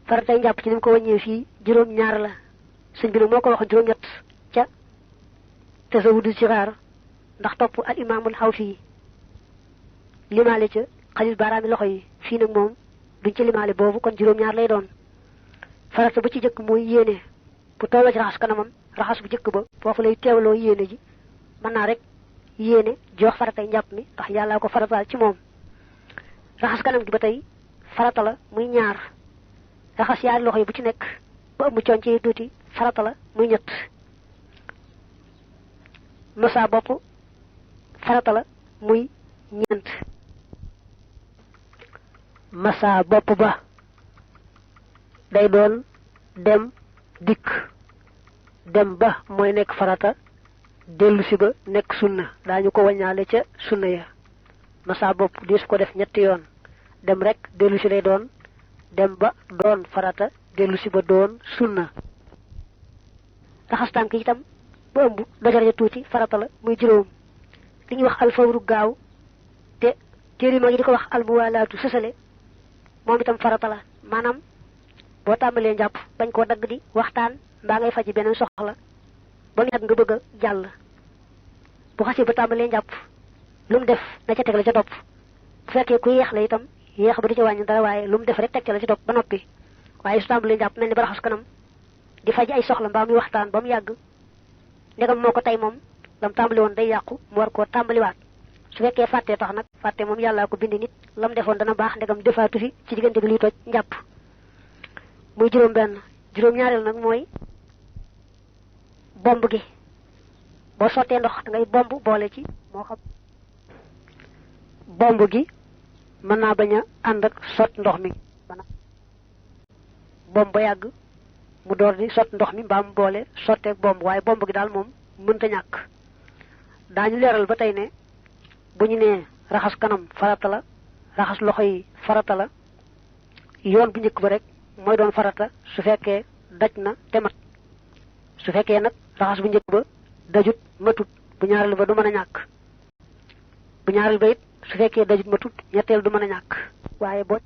faratay njàpp ci nim ko wàññee fii juróom ñaar la sëñ bi nag moo ko wax juróom ñett ca tasawudu sixaar ndax topp al imaamul xaw fii limaale ca xalil baaraami loxo yi fii nag moom duñ ci limaale boobu kon juróom ñaar lay doon farata ba ci jëkk mooy yéene bu tolloo ci raxas kanamam raxas bu jëkk ba foofu lay teewloo yéene ji mën naa rek yéene jox faratay njàpp mi ndax yàllaa ko farataal ci moom raxas kanam gi ba tey farata la muy ñaar raxas yaari loxo yi bu ci nekk ba ëmb coon ci tuuti farata la muy ñett masa bopp farata la muy ñeent masa bopp ba day doon dem dikk dem ba mooy nekk farata dellu si ba nekk sunna daañu ko waññaale ca sunna ya masa bopp di su ko def ñetti yoon dem rek dellu si lay doon dem ba doon farata dellu si ba doon sunna raxas tànk itam ba ëmb dojor ja tuuti farata la muy juróom li ñuy wax alfawru gaaw te téeri ma ngi di ko wax almuwalaatu sësale moom itam farata la maanaam boo tàmbalee njàpp bañ koo dagg di waxtaan mbaa ngay faji beneen soxla ba mu yàgg nga bëgg a jàll bu xasee ba tàmbalee njàpp lu mu def na ca teg la ca topp bu fekkee ku yeex la itam yeex ba du ca wàññi dara waaye lu mu def rek teg ca la ca topp ba noppi waaye su tàmbalee njàpp mel ni ba raxas kanam di faji ay soxla mbaa muy waxtaan ba mu yàgg ndegam moo ko tey moom lam tàmbali woon day yàqu mu war koo tàmbaliwaat su fekkee fàttee tax nag fàtte moom yàllaa ko bind nit lam defoon dana baax ndegam defaatu fi ci diggante bi luy toj njàpp muy juróom benn juróom ñaareel nag mooy bomb gi boo sottee ndox da ngay bomb boole ci moo xam bomb gi mën naa bañ a ànd ak sot ndox mi bomb ba yàgg mu door di sot ndox mi mbaa mu boole sotteeg bomb waaye bomb gi daal moom mënta ñàkk daañu leeral ba tey ne bu ñu nee raxas kanam farata la raxas loxo yi farata la yoon bu njëkk ba rek mooy doon farata su fekkee daj na te mat su fekkee nag raxas bu njëkk ba dajut matut bu ñaareel ba du mën a ñàkk bu ñaareel ba it su fekkee dajut matut ñetteel du mën a ñàkk waaye boo